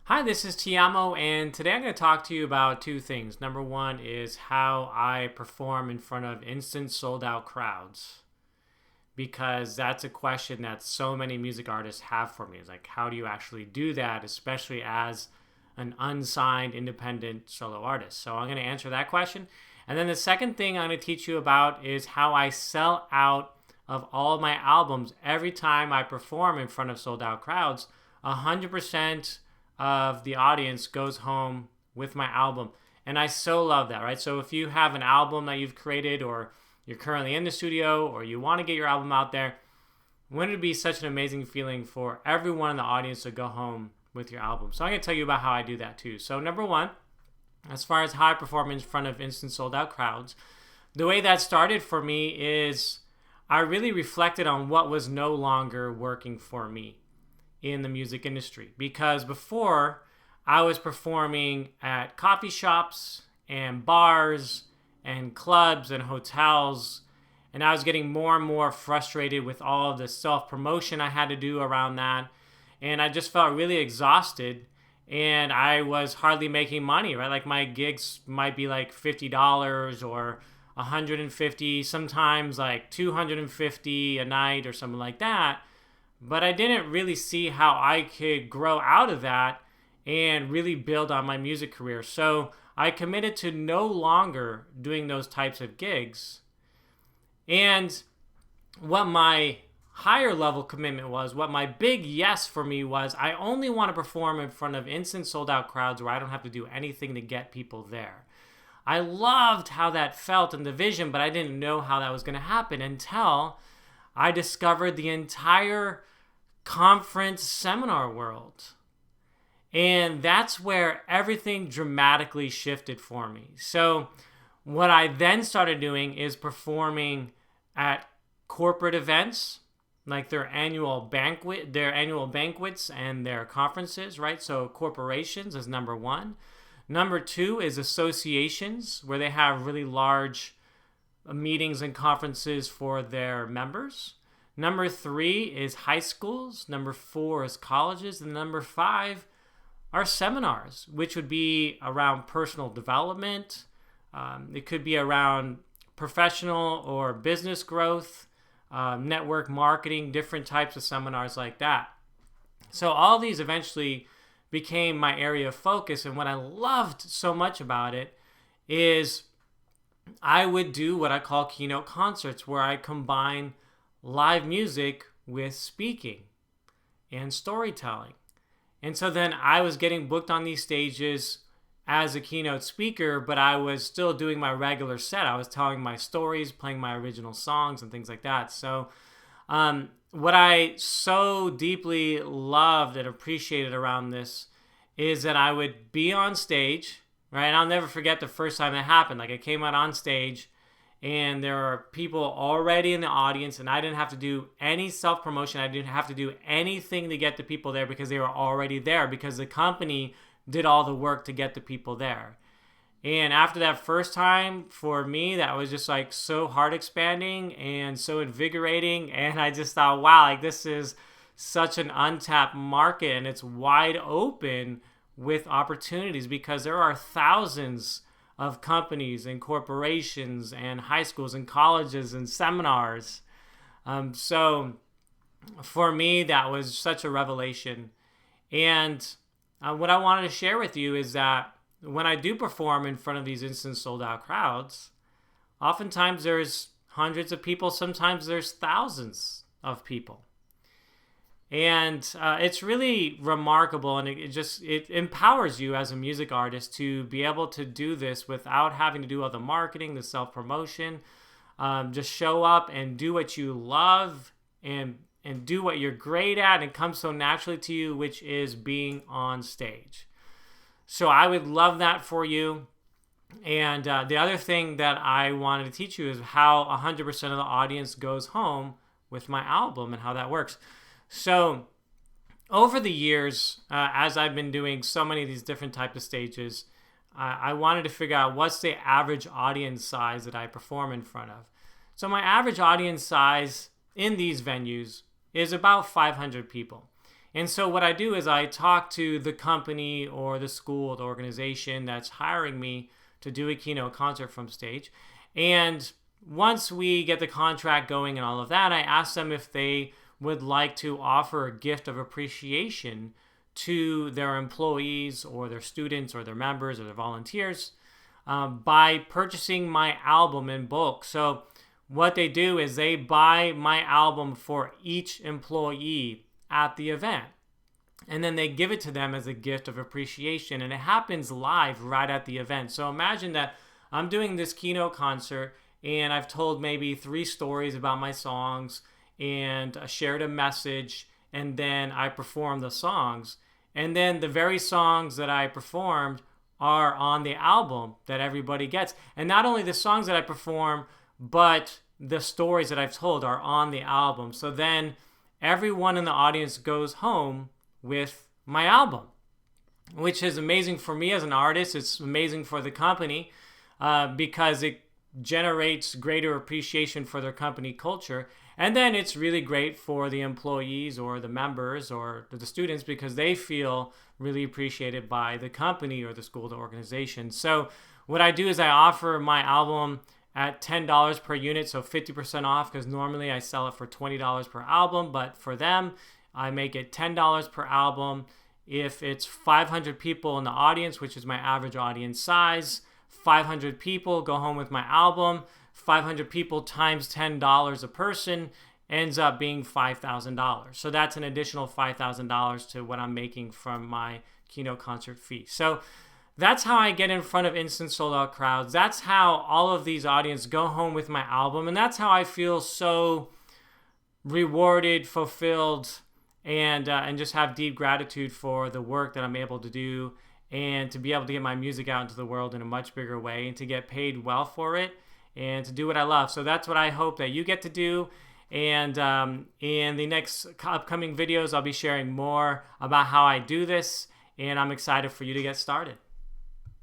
Hi, this is Tiamo, and today I'm going to talk to you about two things. Number one is how I perform in front of instant sold out crowds, because that's a question that so many music artists have for me. It's like, how do you actually do that, especially as an unsigned independent solo artist? So I'm going to answer that question. And then the second thing I'm going to teach you about is how I sell out of all of my albums every time I perform in front of sold out crowds. 100% of the audience goes home with my album. And I so love that, right? So if you have an album that you've created, or you're currently in the studio, or you want to get your album out there, wouldn't it be such an amazing feeling for everyone in the audience to go home with your album? So I'm going to tell you about how I do that too. So number one, as far as how I perform in front of instant sold out crowds, the way that started for me is I really reflected on what was no longer working for me in the music industry. Because before, I was performing at coffee shops and bars and clubs and hotels, and I was getting more and more frustrated with all of the self-promotion I had to do around that, and I just felt really exhausted, and I was hardly making money, right? Like my gigs might be like $50 or $150, sometimes like $250 a night or something like that. But I didn't really see how I could grow out of that and really build on my music career. So I committed to no longer doing those types of gigs. And what my higher level commitment was, what my big yes for me was, I only want to perform in front of instant sold out crowds where I don't have to do anything to get people there. I loved how that felt in the vision, but I didn't know how that was going to happen until I discovered the entire conference seminar world. And that's where everything dramatically shifted for me. So what I then started doing is performing at corporate events, like their annual banquets and their conferences, right? So corporations is number one. Number two is associations, where they have really large meetings and conferences for their members. Number three is high schools. Number four is colleges. And number five are seminars, which would be around personal development. It could be around professional or business growth, network marketing, different types of seminars like that. So all these eventually became my area of focus. And what I loved so much about it is I would do what I call keynote concerts, where I combine live music with speaking and storytelling. And so then I was getting booked on these stages as a keynote speaker, but I was still doing my regular set. I was telling my stories, playing my original songs and things like that. So what I so deeply loved and appreciated around this is that I would be on stage, right? And I'll never forget the first time that happened. Like I came out on stage, and there are people already in the audience, and I didn't have to do any self-promotion. I didn't have to do anything to get the people there, because they were already there, because the company did all the work to get the people there. And after that first time, for me, that was just like so heart expanding and so invigorating. And I just thought, wow, like this is such an untapped market, and it's wide open with opportunities, because there are thousands of companies and corporations and high schools and colleges and seminars. So for me, that was such a revelation. And what I wanted to share with you is that when I do perform in front of these instant sold out crowds, oftentimes there's hundreds of people, sometimes there's thousands of people. And it's really remarkable, and it empowers you as a music artist to be able to do this without having to do all the marketing, the self-promotion. Just show up and do what you love, and do what you're great at, and it comes so naturally to you, which is being on stage. So I would love that for you. And the other thing that I wanted to teach you is how 100% of the audience goes home with my album, and how that works. So over the years, as I've been doing so many of these different types of stages, I wanted to figure out what's the average audience size that I perform in front of. So my average audience size in these venues is about 500 people. And so what I do is I talk to the company or the school, the organization that's hiring me to do a keynote concert from stage. And once we get the contract going and all of that, I ask them if they would like to offer a gift of appreciation to their employees or their students or their members or their volunteers by purchasing my album in bulk. So what they do is they buy my album for each employee at the event. And then they give it to them as a gift of appreciation. And it happens live right at the event. So imagine that I'm doing this keynote concert and I've told maybe 3 stories about my songs and shared a message, and then I perform the songs. And then the very songs that I performed are on the album that everybody gets. And not only the songs that I perform, but the stories that I've told are on the album. So then everyone in the audience goes home with my album, which is amazing for me as an artist. It's amazing for the company because it generates greater appreciation for their company culture. And then it's really great for the employees or the members or the students because they feel really appreciated by the company or the school, the organization. So what I do is I offer my album at $10 per unit, so 50% off, because normally I sell it for $20 per album, but for them, I make it $10 per album. If it's 500 people in the audience, which is my average audience size, 500 people go home with my album. 500 people times $10 a person ends up being $5,000. So that's an additional $5,000 to what I'm making from my keynote concert fee. So that's how I get in front of instant sold out crowds. That's how all of these audiences go home with my album. And that's how I feel so rewarded, fulfilled, and just have deep gratitude for the work that I'm able to do and to be able to get my music out into the world in a much bigger way and to get paid well for it and to do what I love. So that's what I hope that you get to do. And in the next upcoming videos, I'll be sharing more about how I do this, and I'm excited for you to get started.